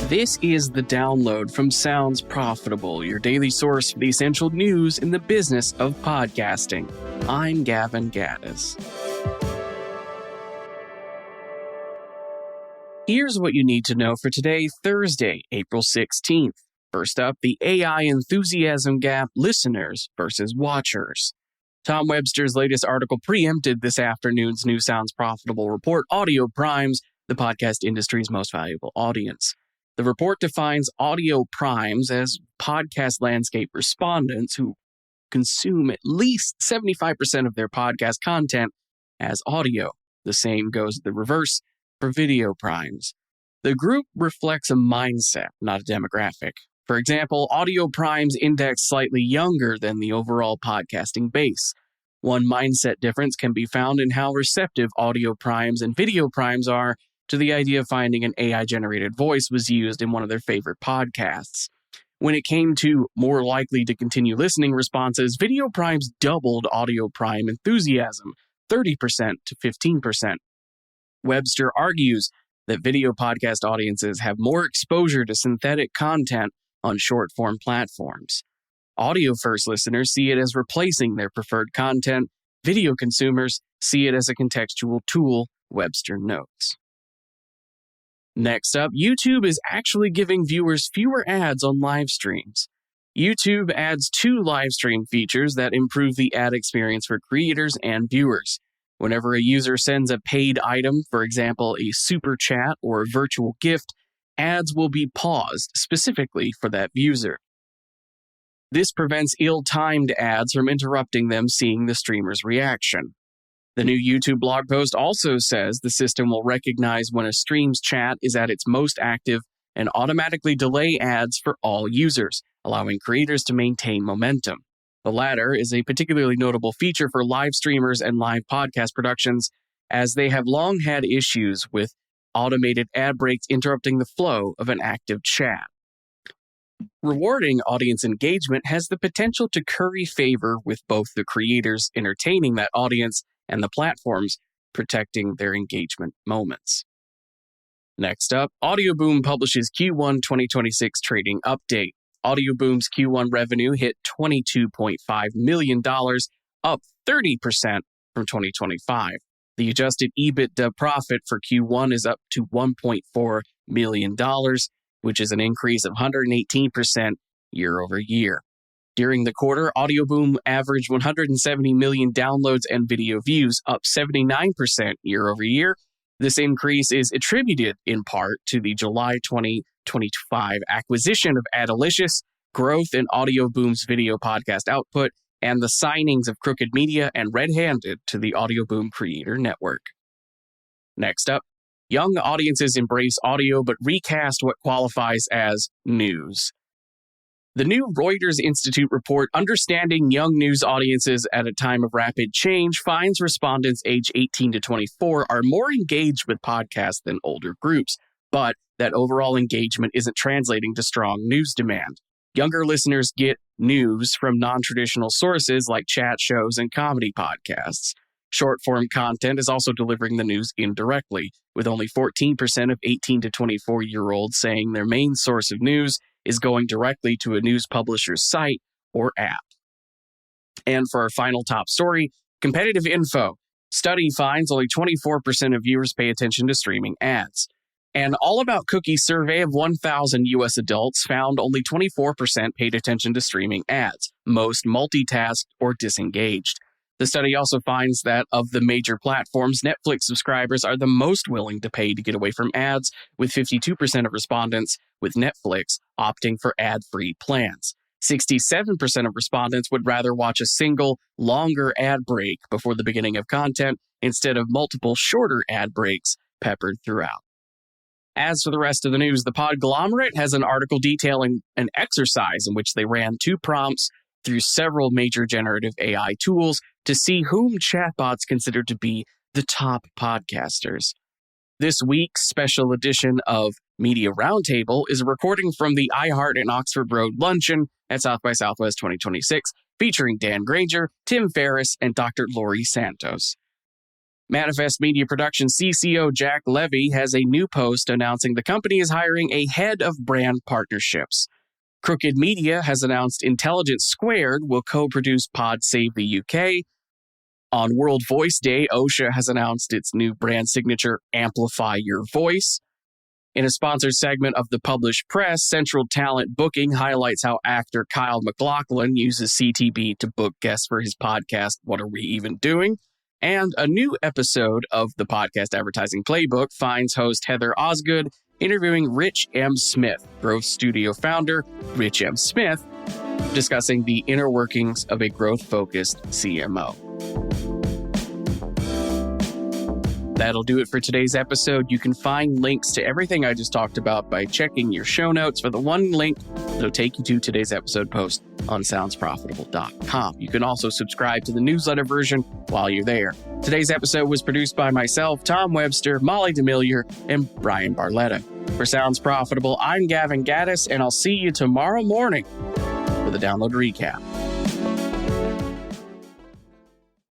This is The Download from Sounds Profitable, your daily source for the essential news in the business of podcasting. I'm Gavin Gaddis. Here's what you need to know for today, Thursday, April 16th. First up, the AI enthusiasm gap, listeners versus watchers. Tom Webster's latest article preempted this afternoon's new Sounds Profitable report, Audio Primes, the podcast industry's most valuable audience. The report defines audio primes as podcast landscape respondents who consume at least 75% of their podcast content as audio. The same goes the reverse for video primes. The group reflects a mindset, not a demographic. For example, audio primes index slightly younger than the overall podcasting base. One mindset difference can be found in how receptive audio primes and video primes are to the idea of finding an AI-generated voice was used in one of their favorite podcasts. When it came to more likely to continue listening responses, video primes doubled audio prime enthusiasm, 30% to 15%. Webster argues that video podcast audiences have more exposure to synthetic content on short-form platforms. Audio-first listeners see it as replacing their preferred content. Video consumers see it as a contextual tool, Webster notes. Next up, YouTube is actually giving viewers fewer ads on live streams. YouTube adds 2 live stream features that improve the ad experience for creators and viewers. Whenever a user sends a paid item, for example, a super chat or a virtual gift, ads will be paused specifically for that user. This prevents ill-timed ads from interrupting them seeing the streamer's reaction. The new YouTube blog post also says the system will recognize when a stream's chat is at its most active and automatically delay ads for all users, allowing creators to maintain momentum. The latter is a particularly notable feature for live streamers and live podcast productions, as they have long had issues with automated ad breaks interrupting the flow of an active chat. Rewarding audience engagement has the potential to curry favor with both the creators entertaining that audience and the platforms protecting their engagement moments. Next up, AudioBoom publishes Q1 2026 trading update. AudioBoom's Q1 revenue hit $22.5 million, up 30% from 2025. The adjusted EBITDA profit for Q1 is up to $1.4 million, which is an increase of 118% year over year. During the quarter, AudioBoom averaged 170 million downloads and video views, up 79% year over year. This increase is attributed in part to the July 2025 acquisition of Adalicious, growth in AudioBoom's video podcast output, and the signings of Crooked Media and Red Handed to the AudioBoom Creator Network. Next up, young audiences embrace audio but recast what qualifies as news. The new Reuters Institute report, Understanding Young News Audiences at a Time of Rapid Change, finds respondents aged 18 to 24 are more engaged with podcasts than older groups, but that overall engagement isn't translating to strong news demand. Younger listeners get news from non-traditional sources like chat shows and comedy podcasts. Short-form content is also delivering the news indirectly, with only 14% of 18 to 24-year-olds saying their main source of news is going directly to a news publisher's site or app. And for our final top story, competitive info. Study finds only 24% of viewers pay attention to streaming ads. An All About Cookies survey of 1,000 U.S. adults found only 24% paid attention to streaming ads, most multitasked or disengaged. The study also finds that of the major platforms, Netflix subscribers are the most willing to pay to get away from ads, with 52% of respondents with Netflix opting for ad-free plans. 67% of respondents would rather watch a single, longer ad break before the beginning of content instead of multiple shorter ad breaks peppered throughout. As for the rest of the news, the Podglomerate has an article detailing an exercise in which they ran 2 prompts through several major generative AI tools to see whom chatbots consider to be the top podcasters. This week's special edition of Media Roundtable is a recording from the iHeart and Oxford Road Luncheon at South by Southwest 2026, featuring Dan Granger, Tim Ferriss, and Dr. Laurie Santos. Manifest Media Production CCO Jack Levy has a new post announcing the company is hiring a head of brand partnerships. Crooked Media has announced Intelligence Squared will co-produce Pod Save the UK. On World Voice Day, OSHA has announced its new brand signature, Amplify Your Voice. In a sponsored segment of the Published Press, Central Talent Booking highlights how actor Kyle MacLachlan uses CTB to book guests for his podcast, What Are We Even Doing? And a new episode of the Podcast Advertising Playbook finds host Heather Osgood interviewing Rich M. Smith, Growth Studio founder Rich M. Smith, discussing the inner workings of a growth-focused CMO. That'll do it for today's episode. You can find links to everything I just talked about by checking your show notes for the one link that'll take you to today's episode post on soundsprofitable.com. You can also subscribe to the newsletter version while you're there. Today's episode was produced by myself, Tom Webster, Molly DeMillier, and Brian Barletta. For Sounds Profitable, I'm Gavin Gaddis, and I'll see you tomorrow morning for the Download Recap.